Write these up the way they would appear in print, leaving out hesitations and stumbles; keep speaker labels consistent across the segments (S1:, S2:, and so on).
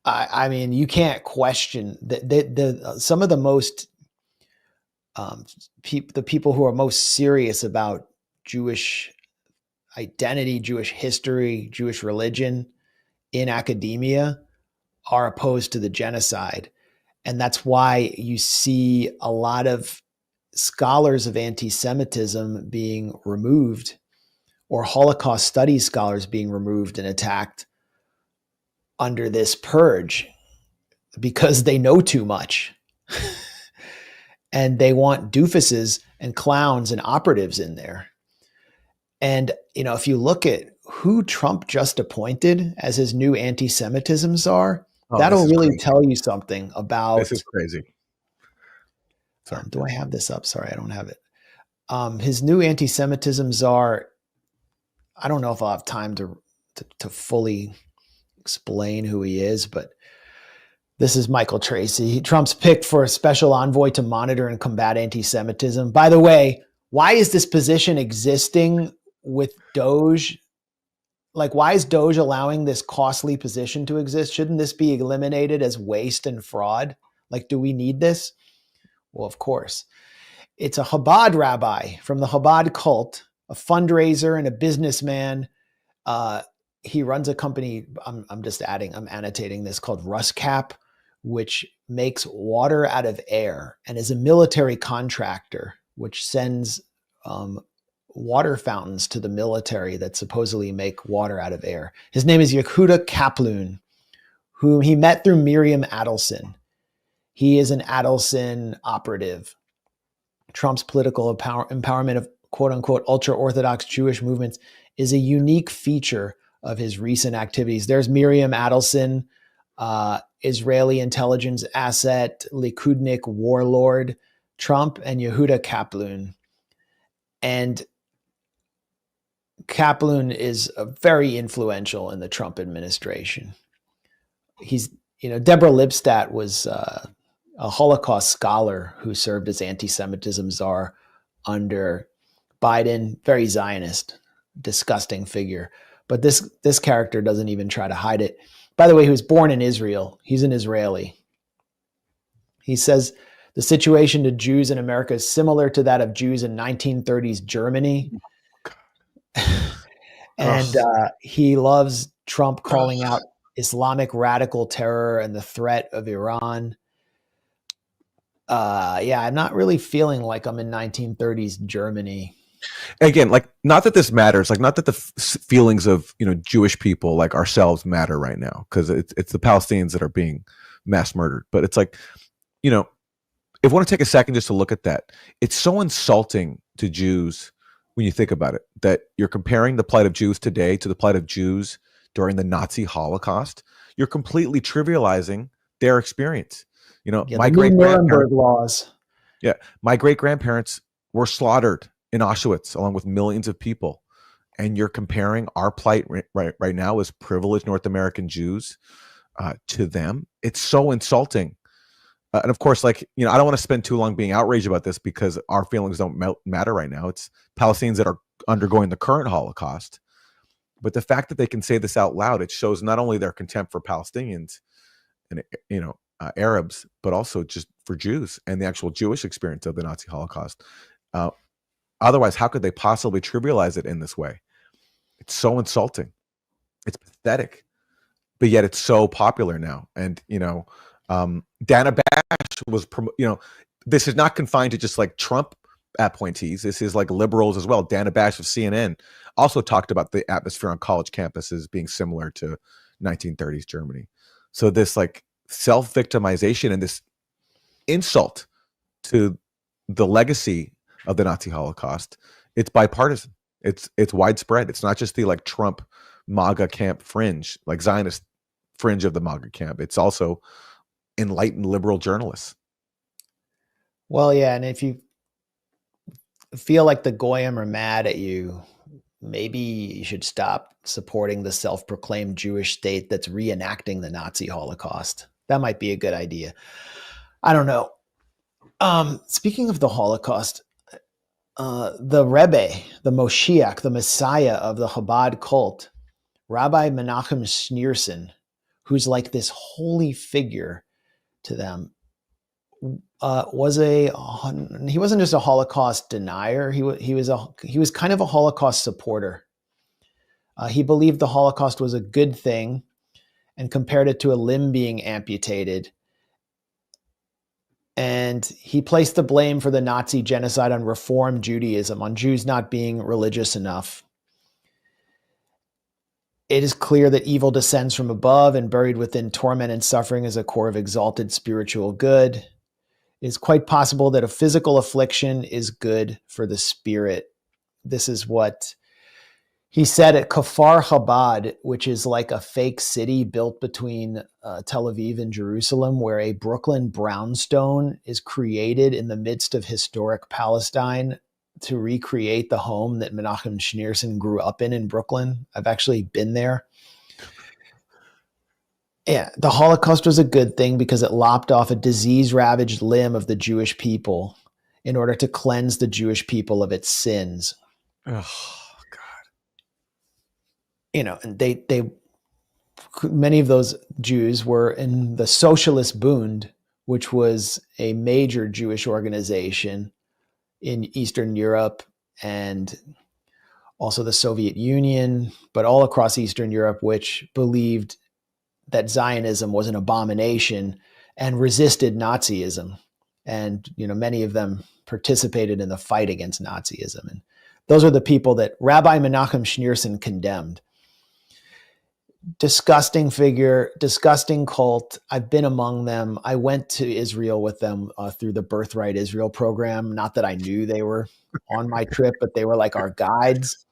S1: I mean, you can't question some of the most the people who are most serious about Jewish identity, Jewish history, Jewish religion in academia are opposed to the genocide. And that's why you see a lot of scholars of anti-Semitism being removed, or Holocaust studies scholars being removed and attacked under this purge because they know too much. And they want doofuses and clowns and operatives in there. And, if you look at who Trump just appointed as his new anti-Semitism czar,
S2: Oh, this
S1: that'll
S2: is
S1: really
S2: crazy.
S1: tell you something
S2: This
S1: about.
S2: is crazy. Sorry.
S1: Do I have this up? Sorry, I don't have it. His new anti-Semitism czar. I don't know if I'll have time to fully explain who he is, but this is Michael Tracy. Trump's picked for a special envoy to monitor and combat anti-Semitism. By the way, why is this position existing with Doge? Like, why is Doge allowing this costly position to exist? Shouldn't this be eliminated as waste and fraud? Like, do we need this? Well, of course. It's a Chabad rabbi from the Chabad cult, a fundraiser and a businessman. He runs a company. I'm annotating this, called Ruscap, which makes water out of air, and is a military contractor, which sends water fountains to the military that supposedly make water out of air. His name is Yehuda Kaplan, whom he met through Miriam Adelson. He is an Adelson operative. Trump's political empowerment of quote unquote ultra-Orthodox Jewish movements is a unique feature of his recent activities. There's Miriam Adelson, Israeli intelligence asset, Likudnik warlord, Trump, and Yehuda Kaplan. And Kaplan is very influential in the Trump administration. Deborah Lipstadt was a Holocaust scholar who served as anti-Semitism czar under Biden. Very Zionist, disgusting figure. But this character doesn't even try to hide it. By the way, he was born in Israel. He's an Israeli. He says the situation to Jews in America is similar to that of Jews in 1930s Germany. And he loves Trump calling out Islamic radical terror and the threat of Iran. I'm not really feeling like I'm in 1930s Germany.
S2: Again, like, not that this matters, like, not that the feelings of Jewish people like ourselves matter right now, because it's the Palestinians that are being mass murdered. But it's like, if we want to take a second just to look at that, it's so insulting to Jews when you think about it, that you're comparing the plight of Jews today to the plight of Jews during the Nazi Holocaust. You're completely trivializing their experience. My
S1: Nuremberg laws.
S2: Yeah, my great-grandparents were slaughtered in Auschwitz along with millions of people, and you're comparing our plight right now as privileged North American Jews to them. It's so insulting. And of course, I don't want to spend too long being outraged about this, because our feelings don't matter right now. It's Palestinians that are undergoing the current Holocaust. But the fact that they can say this out loud, it shows not only their contempt for Palestinians and Arabs, but also just for Jews and the actual Jewish experience of the Nazi Holocaust. Otherwise, how could they possibly trivialize it in this way? It's so insulting. It's pathetic. But yet it's so popular now. And, Dana Bash was, this is not confined to just like Trump appointees. This is like liberals as well. Dana Bash of CNN also talked about the atmosphere on college campuses being similar to 1930s Germany. So this like self-victimization and this insult to the legacy of the Nazi Holocaust, it's bipartisan. It's widespread. It's not just the like Trump MAGA camp fringe, like Zionist fringe of the MAGA camp. It's also enlightened liberal journalists.
S1: Well, yeah, and if you feel like the Goyim are mad at you, maybe you should stop supporting the self-proclaimed Jewish state that's reenacting the Nazi Holocaust. That might be a good idea. I don't know. Speaking of the Holocaust, the Rebbe, the Moshiach, the Messiah of the Chabad cult, Rabbi Menachem Schneerson, who's like this holy figure to them, he wasn't just a Holocaust denier. He was kind of a Holocaust supporter. He believed the Holocaust was a good thing and compared it to a limb being amputated. And he placed the blame for the Nazi genocide on Reform Judaism, on Jews not being religious enough. It is clear that evil descends from above, and buried within torment and suffering is a core of exalted spiritual good. It is quite possible that a physical affliction is good for the spirit. This is what he said at Kfar Chabad, which is like a fake city built between Tel Aviv and Jerusalem, where a Brooklyn brownstone is created in the midst of historic Palestine to recreate the home that Menachem Schneerson grew up in Brooklyn. I've actually been there. Yeah, the Holocaust was a good thing because it lopped off a disease-ravaged limb of the Jewish people in order to cleanse the Jewish people of its sins.
S2: Oh,
S1: And many of those Jews were in the Socialist Bund, which was a major Jewish organization in Eastern Europe and also the Soviet Union, but all across Eastern Europe, which believed that Zionism was an abomination and resisted Nazism. And, many of them participated in the fight against Nazism. And those are the people that Rabbi Menachem Schneerson condemned. Disgusting figure, disgusting cult. I've been among them. I went to Israel with them through the Birthright Israel program. Not that I knew they were on my trip, but they were like our guides.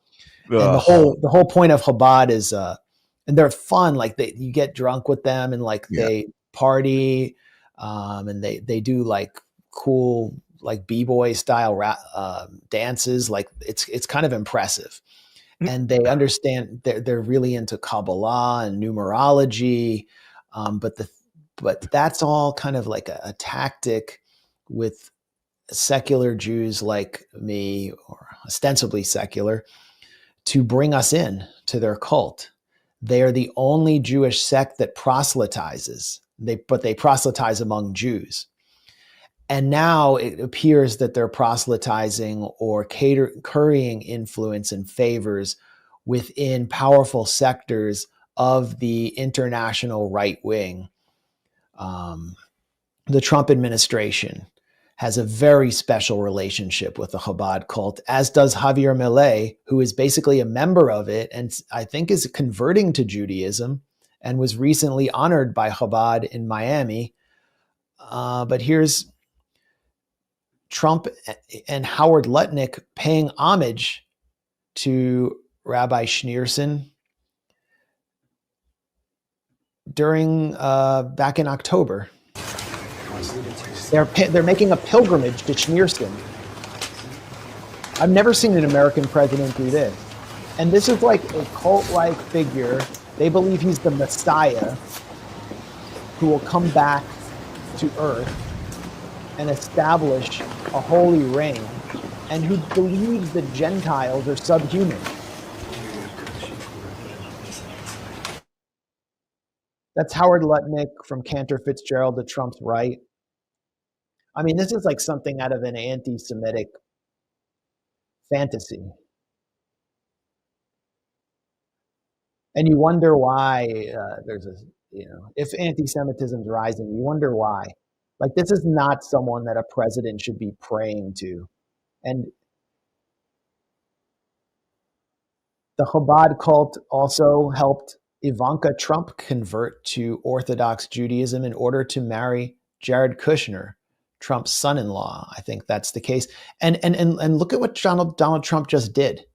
S1: And the whole point of Chabad is, and they're fun. Like you get drunk with them, and like they party, and they do like cool like b-boy style dances. Like it's kind of impressive. And they understand they're really into Kabbalah and numerology, but that's all kind of like a tactic with secular Jews like me, or ostensibly secular, to bring us in to their cult. They are the only Jewish sect that proselytizes, but they proselytize among Jews. And now it appears that they're proselytizing or currying influence and favors within powerful sectors of the international right wing. The Trump administration has a very special relationship with the Chabad cult, as does Javier Milei, who is basically a member of it and I think is converting to Judaism and was recently honored by Chabad in Miami. But here's Trump and Howard Lutnick paying homage to Rabbi Schneerson during back in October. They're making a pilgrimage to Schneerson. I've never seen an American president do this. And this is like a cult-like figure. They believe he's the Messiah who will come back to earth and establish a holy reign, and who believes that Gentiles are subhuman. That's Howard Lutnick from Cantor Fitzgerald to Trump's right. I mean, this is like something out of an anti-Semitic fantasy. And you wonder why if anti-Semitism is rising, you wonder why. Like, this is not someone that a president should be praying to. And the Chabad cult also helped Ivanka Trump convert to Orthodox Judaism in order to marry Jared Kushner, Trump's son-in-law. I think that's the case. And look at what Donald Trump just did.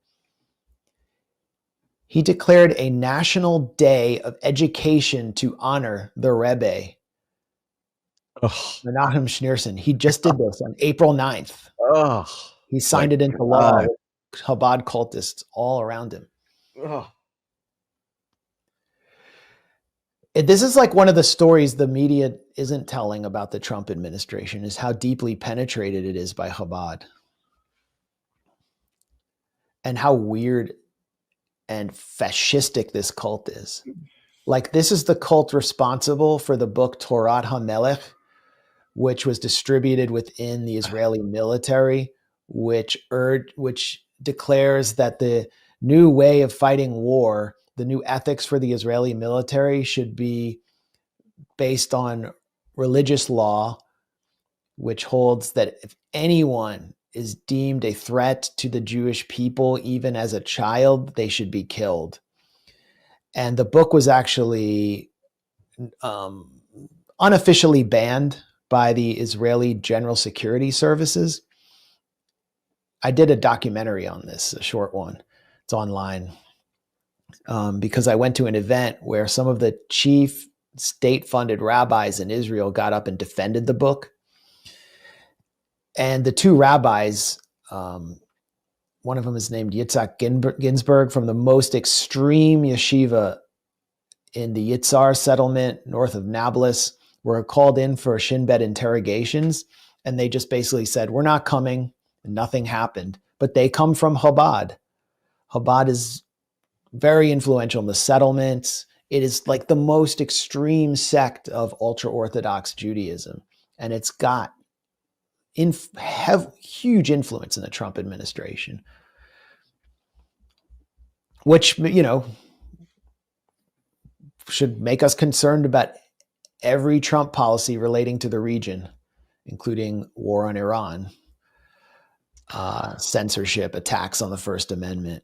S1: He declared a national day of education to honor the Rebbe, Menachem Schneerson. He just did this on April 9th. He signed it into law with Chabad cultists all around him. This is like one of the stories the media isn't telling about the Trump administration, is how deeply penetrated it is by Chabad. And how weird and fascistic this cult is. Like, this is the cult responsible for the book Torat HaMelech, which was distributed within the Israeli military, which declares that the new way of fighting war, the new ethics for the Israeli military, should be based on religious law, which holds that if anyone is deemed a threat to the Jewish people, even as a child, they should be killed. And the book was actually um, unofficially banned by the Israeli General Security Services. I did a documentary on this, a short one. It's online, because I went to an event where some of the chief state-funded rabbis in Israel got up and defended the book. And the two rabbis, one of them is named Yitzhak Ginsburg from the most extreme yeshiva in the Yitzhar settlement north of Nablus, were called in for Shin Bet interrogations. And they just basically said, we're not coming. And nothing happened. But they come from Chabad. Chabad is very influential in the settlements. It is like the most extreme sect of ultra-Orthodox Judaism. And it's got huge influence in the Trump administration, which, should make us concerned about every Trump policy relating to the region, including war on Iran, censorship, attacks on the First Amendment.